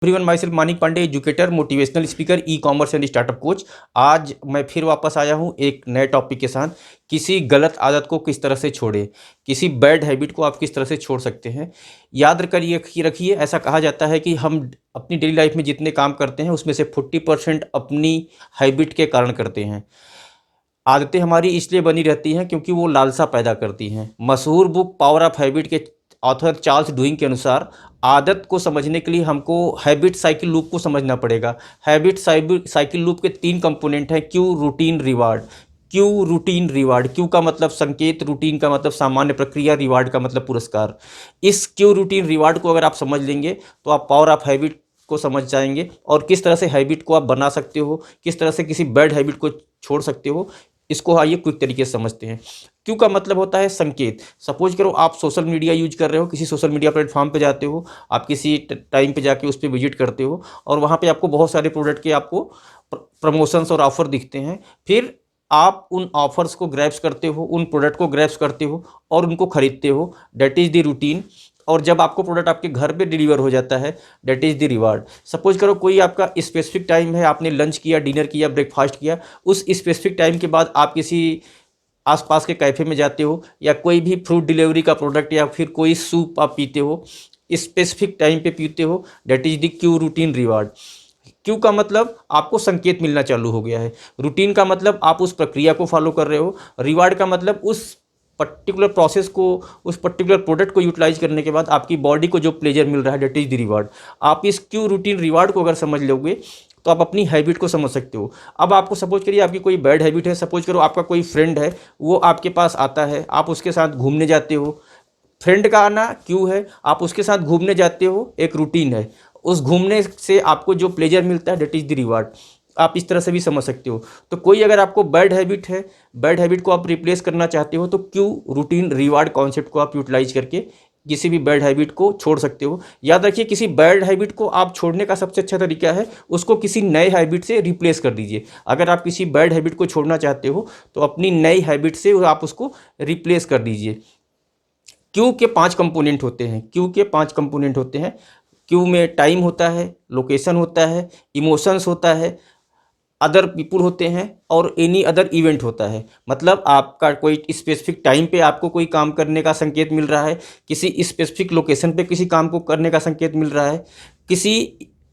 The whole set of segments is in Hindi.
Everyone, myself Manik Pandey, educator, motivational speaker, e commerce and startup coach. आज मैं फिर वापस आया हूँ एक नए टॉपिक के साथ। किसी गलत आदत को किस तरह से छोड़े, किसी बैड हैबिट को आप किस तरह से छोड़ सकते हैं। याद करिए रखिए, ऐसा कहा जाता है कि हम अपनी डेली लाइफ में जितने काम करते हैं उसमें से 40% अपनी हैबिट के कारण करते हैं। आदतें हमारी इसलिए बनी रहती हैं क्योंकि वो लालसा पैदा करती हैं। मशहूर बुक पावर ऑफ हैबिट के ऑथर चार्ल्स डुइंग के अनुसार आदत को समझने के लिए हमको हैबिट साइकिल लूप को समझना पड़ेगा। हैबिट साइकिल लूप के 3 कंपोनेंट हैं: Q, routine, reward. Q, routine, reward. Q का मतलब संकेत, रूटीन का मतलब सामान्य प्रक्रिया, रिवार्ड का मतलब पुरस्कार। इस क्यू, रूटीन, रिवार्ड को अगर आप समझ लेंगे तो आप पावर ऑफ हैबिट को समझ जाएंगे और किस तरह से हैबिट को आप बना सकते हो, किस तरह से किसी बैड हैबिट को छोड़ सकते हो। इसको आइए क्विक तरीके से समझते हैं। क्यू का मतलब होता है संकेत। सपोज करो आप सोशल मीडिया यूज कर रहे हो, किसी सोशल मीडिया प्लेटफॉर्म पे जाते हो, आप किसी टाइम पे जाके उस पर विजिट करते हो और वहाँ पे आपको बहुत सारे प्रोडक्ट के आपको प्रमोशंस और ऑफर दिखते हैं। फिर आप उन ऑफर्स को ग्रैब्स करते हो, उन प्रोडक्ट को ग्रैब्स करते हो और उनको खरीदते हो। That is the routine. और जब आपको प्रोडक्ट आपके घर पे डिलीवर हो जाता है, that is the reward. Suppose करो कोई आपका स्पेसिफिक टाइम है, आपने लंच किया, डिनर किया, ब्रेकफास्ट किया, उस स्पेसिफिक टाइम के बाद आप किसी आसपास के कैफ़े में जाते हो या कोई भी फ्रूट डिलीवरी का प्रोडक्ट या फिर कोई सूप आप पीते हो, स्पेसिफिक टाइम पे पीते हो, that is the Q, routine, reward. Q का मतलब आपको संकेत मिलना चालू हो गया है। रूटीन का मतलब आप उस प्रक्रिया को फॉलो कर रहे हो। रिवार्ड का मतलब उस पर्टिकुलर प्रोसेस को, उस पर्टिकुलर प्रोडक्ट को यूटिलाइज करने के बाद आपकी बॉडी को जो प्लेजर मिल रहा है, डेट इज़ द रिवार्ड। आप इस क्यू, रूटीन, रिवार्ड को अगर समझ लोगे तो आप अपनी हैबिट को समझ सकते हो। अब आपको सपोज करिए आपकी कोई बैड हैबिट है। सपोज करो आपका कोई फ्रेंड है, वो आपके पास आता है, आप उसके साथ घूमने जाते हो। फ्रेंड का आना क्यू है, आप उसके साथ घूमने जाते हो, एक रूटीन है। उस घूमने से आपको जो प्लेजर मिलता है, डेट इज़ द रिवार्ड। आप इस तरह से भी समझ सकते हो। तो कोई अगर आपको बैड हैबिट है, बैड हैबिट को आप रिप्लेस करना चाहते हो, तो क्यू, रूटीन, रिवार्ड कॉन्सेप्ट को आप यूटिलाइज करके किसी भी बैड हैबिट को छोड़ सकते हो। याद रखिए, किसी बैड हैबिट को आप छोड़ने का सबसे अच्छा तरीका है उसको किसी नए हैबिट से रिप्लेस कर दीजिए। अगर आप किसी बैड हैबिट को छोड़ना चाहते हो तो अपनी नई हैबिट से आप उसको रिप्लेस कर दीजिए। क्यू के 5 कंपोनेंट होते हैं। क्यू के 5 कंपोनेंट होते हैं। क्यू में टाइम होता है, लोकेशन होता है, इमोशंस होता है, अदर पीपुल होते हैं और एनी अदर इवेंट होता है। मतलब आपका कोई स्पेसिफिक टाइम पे आपको कोई काम करने का संकेत मिल रहा है, किसी स्पेसिफिक लोकेशन पे किसी काम को करने का संकेत मिल रहा है, किसी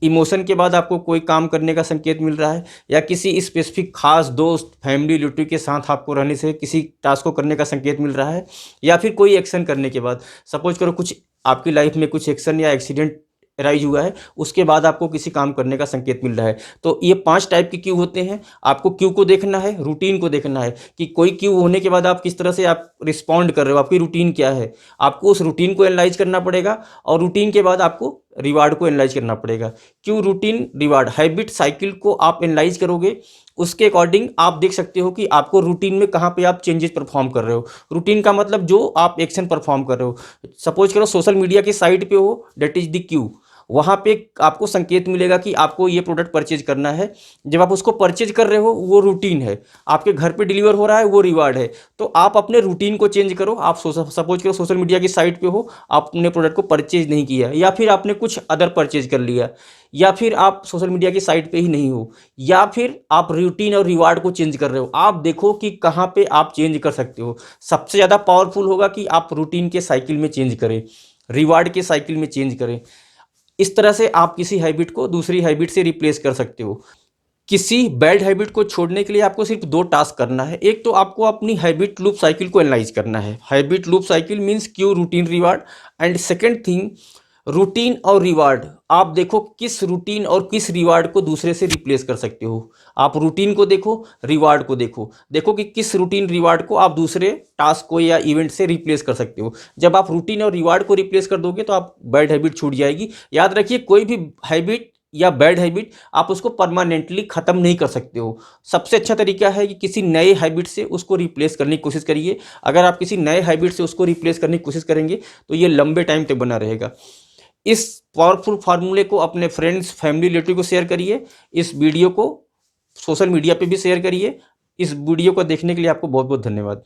इमोशन के बाद आपको कोई काम करने का संकेत मिल रहा है, या किसी स्पेसिफिक खास दोस्त, फैमिली, रिलेटिव के साथ आपको रहने से किसी टास्क को करने का संकेत मिल रहा है, या फिर कोई एक्शन करने के बाद। सपोज करो कुछ आपकी लाइफ में कुछ एक्शन या एक्सीडेंट राइज हुआ है, उसके बाद आपको किसी काम करने का संकेत मिल रहा है। तो ये 5 टाइप के क्यू होते हैं। आपको क्यू को देखना है, रूटीन को देखना है कि कोई क्यू होने के बाद आप किस तरह से आप रिस्पॉन्ड कर रहे हो, आपकी रूटीन क्या है। आपको उस रूटीन को एनालाइज करना पड़ेगा और रूटीन के बाद आपको रिवार्ड को एनालाइज करना पड़ेगा। Q, routine, reward, habit cycle को आप एनालाइज करोगे, उसके अकॉर्डिंग आप देख सकते हो कि आपको रूटीन में कहाँ पे आप चेंजेस परफॉर्म कर रहे हो। रूटीन का मतलब जो आप एक्शन परफॉर्म कर रहे हो। सपोज करो सोशल मीडिया की साइट पे हो, डेट इज द क्यू। वहाँ पे आपको संकेत मिलेगा कि आपको ये प्रोडक्ट परचेज करना है। जब आप उसको परचेज कर रहे हो, वो रूटीन है। आपके घर पे डिलीवर हो रहा है, वो रिवार्ड है। तो आप अपने रूटीन को चेंज करो। आप सपोज करो सोशल मीडिया की साइट पे हो, आपने प्रोडक्ट को परचेज नहीं किया, या फिर आपने कुछ अदर परचेज कर लिया, या फिर आप सोशल मीडिया की साइट पे ही नहीं हो, या फिर आप रूटीन और रिवार्ड को चेंज कर रहे हो। आप देखो कि कहाँ पे आप चेंज कर सकते हो। सबसे ज़्यादा पावरफुल होगा कि आप रूटीन के साइकिल में चेंज करें, रिवार्ड के साइकिल में चेंज करें। इस तरह से आप किसी हैबिट को दूसरी हैबिट से रिप्लेस कर सकते हो। किसी बैड हैबिट को छोड़ने के लिए आपको सिर्फ 2 टास्क करना है। एक तो आपको अपनी हैबिट लूप साइकिल को एनालाइज करना है। Habit loop cycle means Q, routine, reward. And second thing, routine और रिवार्ड। आप देखो किस रूटीन और किस रिवार्ड को दूसरे से रिप्लेस कर सकते हो। आप रूटीन को देखो, रिवार्ड को देखो। देखो कि किस रूटीन, रिवार्ड को आप दूसरे टास्क को या इवेंट से रिप्लेस कर सकते हो। जब आप रूटीन और रिवार्ड को रिप्लेस कर दोगे तो आप बैड हैबिट छूट जाएगी। याद रखिए, कोई भी हैबिट या बैड हैबिट आप उसको परमानेंटली ख़त्म नहीं कर सकते हो। सबसे अच्छा तरीका है कि किसी नए हैबिट से उसको रिप्लेस करने की कोशिश करिए। अगर आप किसी नए हैबिट से उसको रिप्लेस करने की कोशिश करेंगे तो ये लंबे टाइम तक बना रहेगा। इस पावरफुल फार्मूले को अपने फ्रेंड्स, फैमिली, रिलेटिव को शेयर करिए। इस वीडियो को सोशल मीडिया पे भी शेयर करिए। इस वीडियो को देखने के लिए आपको बहुत बहुत धन्यवाद।